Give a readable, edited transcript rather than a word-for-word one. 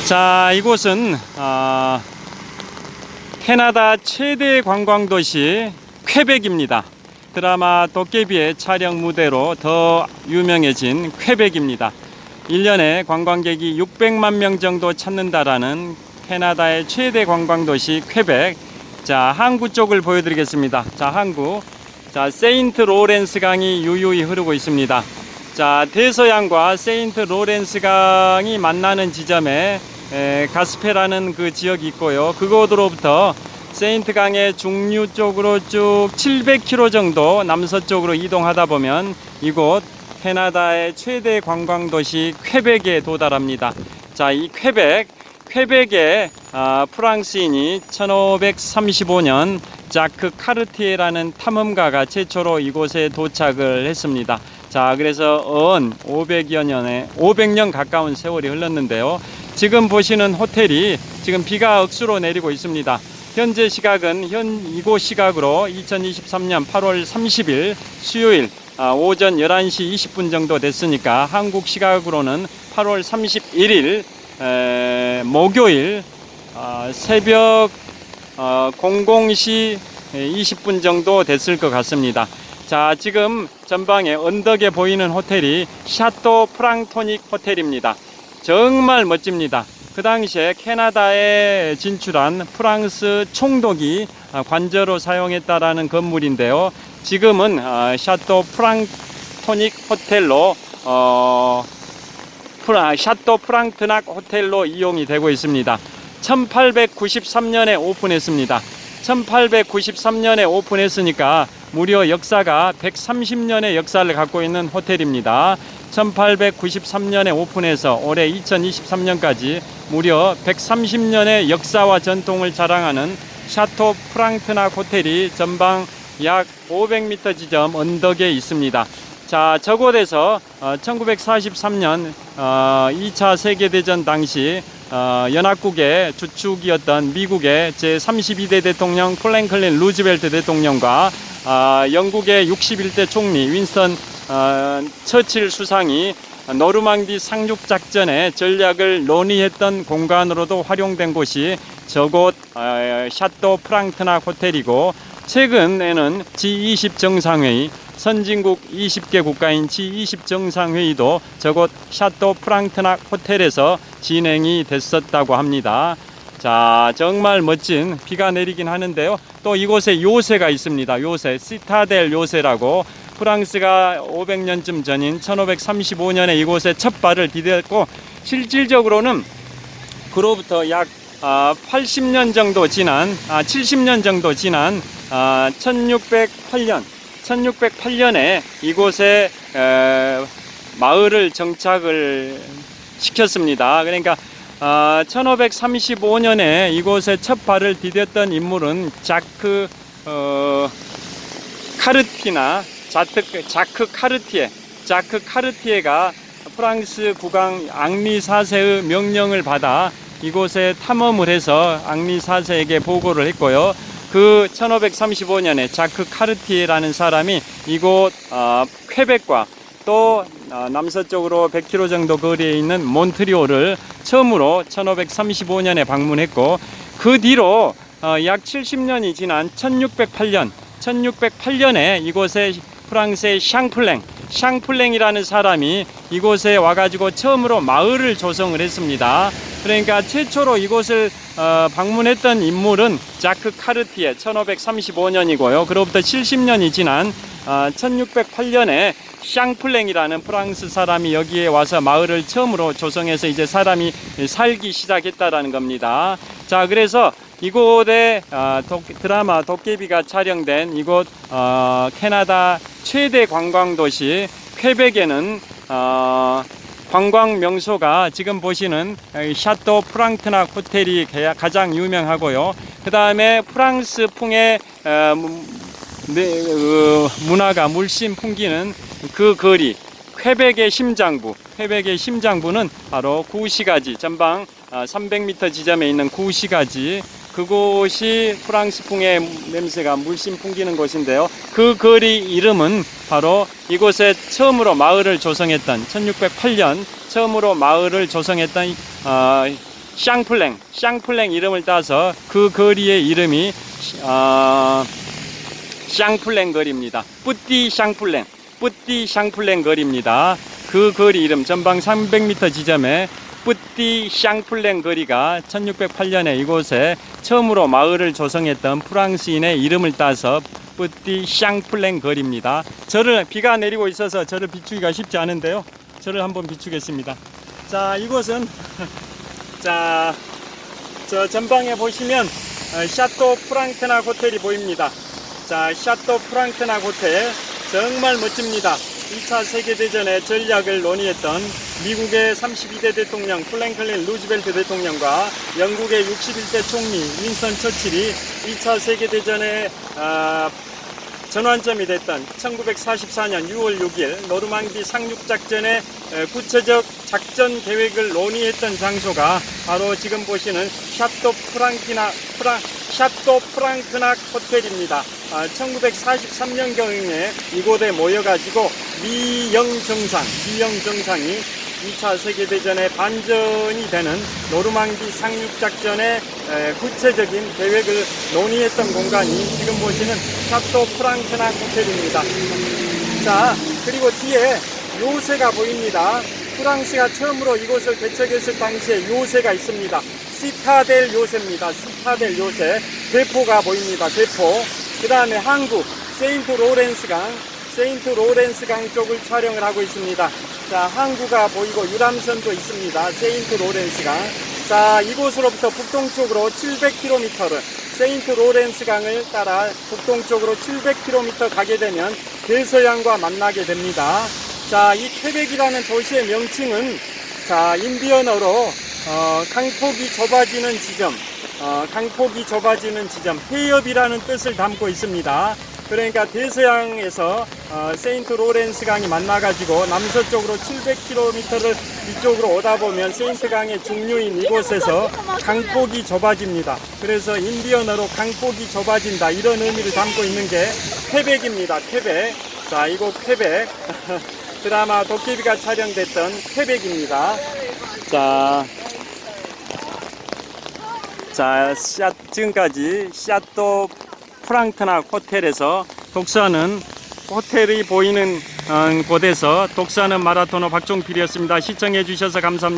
자, 이곳은 캐나다 최대 관광도시 퀘벡입니다. 드라마 도깨비의 촬영 무대로 더 유명해진 퀘벡입니다. 1년에 관광객이 600만 명 정도 찾는다라는 캐나다의 최대 관광도시 퀘벡. 자, 항구 쪽을 보여드리겠습니다. 자, 항구. 자, 세인트 로렌스 강이 유유히 흐르고 있습니다. 자, 대서양과 세인트 로렌스 강이 만나는 지점에 가스페라는 그 지역이 있고요. 그곳으로부터 세인트 강의 중류 쪽으로 쭉 700km 정도 남서쪽으로 이동하다 보면 이곳 캐나다의 최대 관광도시 퀘벡에 도달합니다. 자, 이 퀘벡의 프랑스인이 1535년 자크 카르티에라는 탐험가가 최초로 이곳에 도착을 했습니다. 자, 그래서 500년 가까운 세월이 흘렀는데요. 지금 보시는 호텔이 지금 비가 억수로 내리고 있습니다. 현재 시각은 이곳 시각으로 2023년 8월 30일 수요일 오전 11시 20분 정도 됐으니까 한국 시각으로는 8월 31일 목요일 새벽 00시 20분 정도 됐을 것 같습니다. 자, 지금 전방에 언덕에 보이는 호텔이 샤또 프랑토닉 호텔입니다. 정말 멋집니다. 그 당시에 캐나다에 진출한 프랑스 총독이 관저로 사용했다라는 건물인데요. 지금은 샤또 프랑토닉 호텔로 샤또 프랑트낙 호텔로 이용이 되고 있습니다. 1893년에 오픈했습니다. 1893년에 오픈했으니까 무려 역사가 130년의 역사를 갖고 있는 호텔입니다. 1893년에 오픈해서 올해 2023년까지 무려 130년의 역사와 전통을 자랑하는 샤토 프랑트낙 호텔이 전방 약 500m 지점 언덕에 있습니다. 자, 저곳에서 1943년 2차 세계대전 당시 연합국의 주축이었던 미국의 제32대 대통령 프랭클린 루즈벨트 대통령과 영국의 61대 총리 윈스턴 처칠 수상이 노르망디 상륙작전의 전략을 논의했던 공간으로도 활용된 곳이 저곳 샤또 프랑트낙 호텔이고, 최근에는 G20 정상회의, 선진국 20개 국가인 G20 정상회의도 저곳 샤또 프랑트낙 호텔에서 진행이 됐었다고 합니다. 자, 정말 멋진 비가 내리긴 하는데요. 또 이곳에 요새가 있습니다. 요새, 시타델 요새라고, 프랑스가 500년쯤 전인 1535년에 이곳에 첫 발을 디뎠고, 실질적으로는 그로부터 약 80년 정도 지난 70년 정도 지난 1608년에 이곳에 마을을 정착을 시켰습니다. 그러니까 1535년에 이곳에 첫 발을 디뎠던 인물은 자크 카르티에가 프랑스 국왕 앙리 4세의 명령을 받아 이곳에 탐험을 해서 앙리 4세에게 보고를 했고요. 그 1535년에 자크 카르티에라는 사람이 이곳 퀘벡과 또 남서쪽으로 100km 정도 거리에 있는 몬트리올을 처음으로 1535년에 방문했고, 그 뒤로 약 70년이 지난 1608년에 이곳에 프랑스의 샹플랭이라는 사람이 이곳에 와가지고 처음으로 마을을 조성을 했습니다. 그러니까 최초로 이곳을 방문했던 인물은 자크 카르티에 1535년이고요. 그로부터 70년이 지난 1608년에 샹플랭이라는 프랑스 사람이 여기에 와서 마을을 처음으로 조성해서 이제 사람이 살기 시작했다라는 겁니다. 자, 그래서 이곳에 드라마 도깨비가 촬영된 이곳 캐나다 최대 관광도시 퀘벡에는 관광 명소가 지금 보시는 샤또 프랑트낙 호텔이 가장 유명하고요. 그 다음에 프랑스풍의 문화가 물씬 풍기는 그 거리, 퀘벡의 심장부는 바로 구시가지, 전방 300m 지점에 있는 구시가지, 그곳이 프랑스풍의 냄새가 물씬 풍기는 곳인데요. 그 거리 이름은 바로 이곳에 처음으로 마을을 조성했던 1608년 처음으로 마을을 조성했던 샹플랭 이름을 따서 그 거리의 이름이 샹플랭 거리입니다. 뿌띠 샹플랭 거리입니다. 그 거리 이름 전방 300m 지점에 뿌띠 샹플랭 거리가 1608년에 이곳에 처음으로 마을을 조성했던 프랑스인의 이름을 따서 뿌띠 샹플랭 거리입니다. 비가 내리고 있어서 저를 비추기가 쉽지 않은데요. 저를 한번 비추겠습니다. 자, 이곳은 자, 저 전방에 보시면 샤또 프랑테낙 호텔이 보입니다. 자, 샤또 프랑테낙 호텔 정말 멋집니다. 2차 세계대전의 전략을 논의했던 미국의 32대 대통령 프랭클린 루즈벨트 대통령과 영국의 61대 총리 윈스턴 처칠이 2차 세계대전의 전환점이 됐던 1944년 6월 6일 노르망디 상륙작전의 구체적 작전 계획을 논의했던 장소가 바로 지금 보시는 샤또 프랑테낙 호텔입니다. 1943년경에 이곳에 모여가지고 미영 정상이 2차 세계대전의 반전이 되는 노르망디 상륙작전의 구체적인 계획을 논의했던 공간이 지금 보시는 샤또 프랑테낙 호텔입니다. 자, 그리고 뒤에 요새가 보입니다. 프랑스가 처음으로 이곳을 개척했을 당시에 요새가 있습니다. 시타델 요새입니다. 시타델 요새. 대포가 보입니다. 대포. 그 다음에 한국 세인트 로렌스강 쪽을 촬영을 하고 있습니다. 자, 항구가 보이고 유람선도 있습니다. 세인트 로렌스강. 자, 이곳으로부터 북동쪽으로 700km를 세인트 로렌스강을 따라 북동쪽으로 700km 가게 되면 대서양과 만나게 됩니다. 자, 이 퀘벡이라는 도시의 명칭은 자, 인디언어로 강폭이 좁아지는 지점, 해협이라는 뜻을 담고 있습니다. 그러니까 대서양에서 세인트 로렌스 강이 만나가지고 남서쪽으로 700km를 이쪽으로 오다 보면 세인트 강의 중류인 이곳에서 강폭이 좁아집니다. 그래서 인디언어로 강폭이 좁아진다 이런 의미를 담고 있는 게 퀘벡입니다. 퀘벡. 자, 이곳 퀘벡. 드라마 도깨비가 촬영됐던 퀘벡입니다. 자, 지금까지 샤또 프랑테낙 호텔에서 독서하는 호텔이 보이는 곳에서 독서하는 마라토너 박종필이었습니다. 시청해 주셔서 감사합니다.